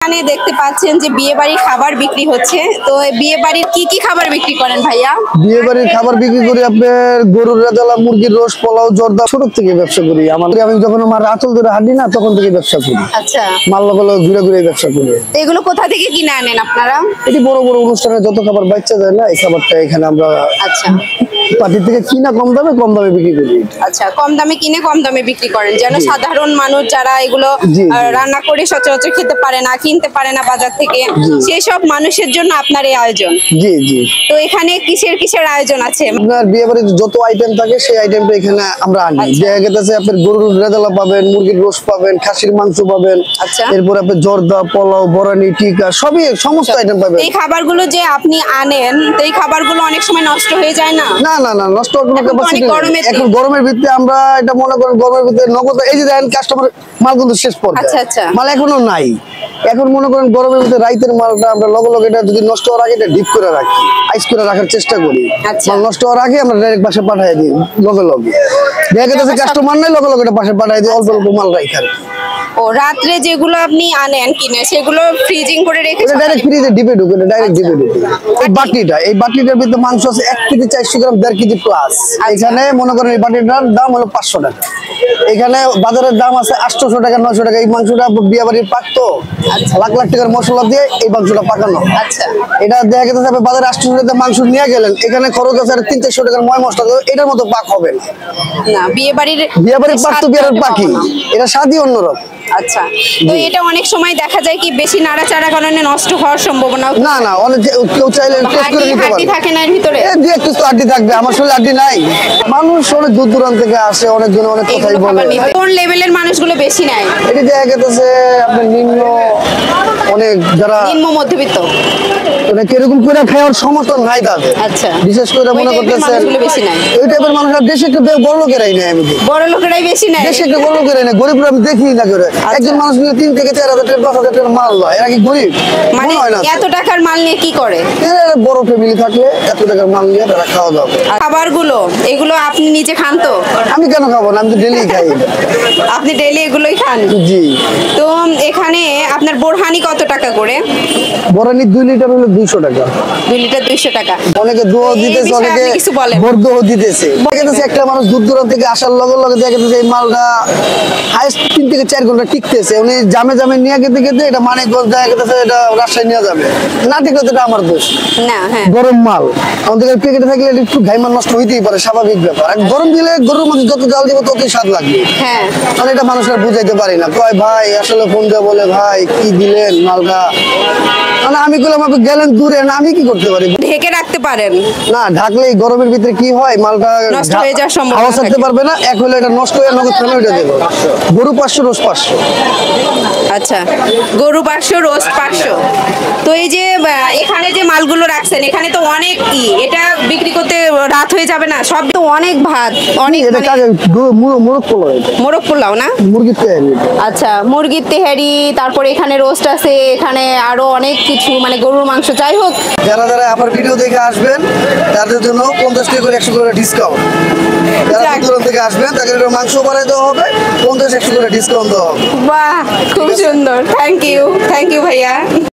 এখানে দেখতে পাচ্ছেন যে বিয়ে বাড়ির খাবার বিক্রি হচ্ছে। তো বিয়ে বাড়ির কি খাবার বিক্রি করেন ভাইয়া? বিয়ে বাড়ির খাবার বিক্রি করি আপনার গরুর রেজালা, মুরগির রোস, পোলাও, জর্দা। ছোট থেকে ব্যবসা করি। আমি যখন আমার আঁচল ধরে হাঁটি না তখন থেকে ব্যবসা করি। আচ্ছা, মাল্লা ঘুরে ঘুরে ব্যবসা করি। এগুলো কোথা থেকে কিনে আনেন আপনারা? এটি বড় বড় অনুষ্ঠানে যত খাবার বাচ্চা যায় না, এই খাবারটা এখানে আমরা আচ্ছা পার্টি থেকে কিনা কম দামে বিক্রি করি। আচ্ছা, কম দামে কিনে কম দামে বিক্রি করেন, যেন সাধারণ মানুষ যারা এগুলো রান্না করে সচরাচর খেতে পারে না, কিনতে পারে না বাজার থেকে, সেই সব মানুষের জন্য আপনার এই আয়োজন। জি জি। তো এখানে কিসের আয়োজন আছে? আপনার বিয়ে বাড়ির যত আইটেম থাকে সেই আইটেমটা এখানে আমরা আনি। দেখা গেছে আপনার গরুর রেজালা পাবেন, মুরগির রোস পাবেন, খাসির মাংস পাবেন। আচ্ছা, এরপর আপনি জর্দা, পোলাও, বরানি, টিকা সবই সমস্ত আইটেম পাবেন। এই খাবারগুলো যে আপনি আনেন, তো এই খাবারগুলো অনেক সময় নষ্ট হয়ে যায় না? না না না, নষ্ট হওয়ার কোনো ক্যাপাসিটি নেই। এখন গরমের ভিতরে আমরা এটা মনে করেন, গরমের ভিতরে নগদ এই যে দেখেন কাস্টমার মাল কিন্তু শেষ পর্যায়ে। আচ্ছা আচ্ছা, মাল এখনো নাই। এখন মনে করেন গরমের ভিতরে রাইতের মালটা আমরা লগে এটা যদি নষ্ট হওয়ার আগে এটা ডিপ করে রাখি, আইস করে রাখার চেষ্টা করি। মাল নষ্ট হওয়ার আগে আমরা ডাইরেক্ট বাসে পাঠিয়ে দিই লগে। দেখা গেছে কাস্টমার নাই, লগে এটা বাসে পাঠিয়ে দিই, অল্প অল্প মাল রাখি। ও রাত্রে যেগুলো আপনি আনেন কিনে, সেগুলো ফ্রিজিং করে রেখে ডাইরেক্ট ফ্রিজে ডিপে ঢুকে, ডাইরেক্ট ডিপে ঢুকে। এই বাটিটার ভিতরে মাংস আছে 1 কেজি 400 গ্রাম, 1.5 কেজি প্লাস। এখানে মনে করেন এই বাটিটার দাম হলো 500 টাকা। এখানে বাজারের দাম আছে 800 টাকা, 900 টাকা। এই মাংসটা বিয়ে বাড়ির পাকতো লাখ লাখ টাকার মশলা দিয়ে এই মাংসটা পাকানো। আচ্ছা, এটা দেখা গেছে আপনি বাজারে 800 টাকা মাংস নিয়ে গেলেন, এখানে খরচ আছে 300-400 টাকার ময় মশলা, এটার মতো পাক হবে না। বিয়ে বাড়ির পাক তো বিয়ের পাকি, এটা স্বাদই অন্যরকম। আচ্ছা, তো এটা অনেক সময় দেখা যায় কি বেশি নাড়াচাড়া কারণে নষ্ট হওয়ার সম্ভাবনা? না না, অনেক কেউ চাইলে টেস্ট করে নিতে পারে। থাকে না এর ভিতরে? দুই এক পিস তো আড্ডি থাকবে, আমার শরীরে আড্ডি নাই। মানুষ অনেক দূর দূরান্ত থেকে আসে, অনেকজন অনেক কথাই বলে। কোন লেভেলের মানুষগুলো বেশি নেয়? এটি দেখা গেছে আপনার নিম্ন, অনেক যারা নিম্ন মধ্যবিত্ত, মানে কিরকম করে খাওয়ার সমস্যা নাই তাদের। আচ্ছা, বিশেষ করে মনে করতেছেন বেশি নেয় ওই টাইপের মানুষরা। দেশে একটু বড় লোকেরাই নেয়, আমি বড় লোকেরাই বেশি নেয়। দেশে একটু বড় লোকেরাই নেয়, গরিবরা আমি দেখি না করে। একজন মানুষ নিয়ে 3 থেকে 4 হাজার টাকা, 5 হাজার টাকার মাল লয়, এরা কি গরিব? মানে এত টাকার মাল নিয়ে কি করে? বড় ফ্যামিলি থাকলে এত টাকার মাল নিয়ে তারা খাওয়া দাওয়া। খাবারগুলো এগুলো আপনি নিজে খান তো? আমি কেন খাবো না, আমি তো ডেলি খাই। আপনি ডেলি এগুলোই খান? জি। তো এখানে আপনার বোরহানি কত টাকা করে? বোরহানি 2 লিটার হলো 200 টাকা। 2 লিটার 200 টাকা। অনেকে দোয়া দিতেছে, অনেকে বর্দহ দিতেছে। একটা মানুষ দূর দূরান্ত থেকে আসার লগে লগে দেখা যাচ্ছে এই মালটা হাইস্ট 3 থেকে 4 ঘন্টা টিকতেছে। উনি জামে নিয়ে গেতে এটা মানিকগঞ্জ দেখা গেছে, এটা রাজশাহী নিয়ে যাবে না, টিকলে এটা আমার দোষ না। হ্যাঁ, গরম মাল আমাদের প্যাকেটে থাকলে একটু ঘাইমান নষ্ট হইতেই পারে, স্বাভাবিক ব্যাপার। গরম দিলে গরুর মধ্যে যত জাল দিব ততই স্বাদ লাগবে। হ্যাঁ, মানে এটা মানুষরা বুঝাইতে পারি না। কয় ভাই আসলে ফোন দিয়ে বলে ভাই কি দিলেন মালটা, মানে আমি বললাম আপনি গেলেন দূরে, না আমি কি করতে পারি? ঢেকে রাখতে পারেন না, ঢাকলে গরমের ভিতরে কি হয়, মালটা নষ্ট হয়ে যাওয়ার সম্ভাবনা হাওয়া ছাড়তে পারবে না। এক হলে এটা নষ্ট হয়ে নগদ ফেলে উঠে দেবো। গরু 500, রোজ 500। আচ্ছা, গরু 500, রোজ 500। তো এই যে এখানে যে মালগুলো রাখছেন, এখানে তো অনেক এটা বিক্রি করতে রাত হয়ে যাবে না? সব তো অনেক ভাত, অনেক মোরগ পোলাও না, মুরগির তেহারি। আচ্ছা, মুরগির তেহারি, তারপরে এখানে রোস্ট আছে, এখানে আরো অনেক কিছু, মানে গরুর মাংস। যাই হোক, যারা আমার ভিডিও দেখে আসবেন তাদের জন্য 50 টাকা করে 100 করে ডিসকাউন্ট। যারা দূর থেকে আসবেন তাদের মাংস বাড়াই দেওয়া হবে, 50-100 করে ডিসকাউন্ট দেওয়া হবে। বাহ, খুব সুন্দর। থ্যাংক ইউ ভাইয়া।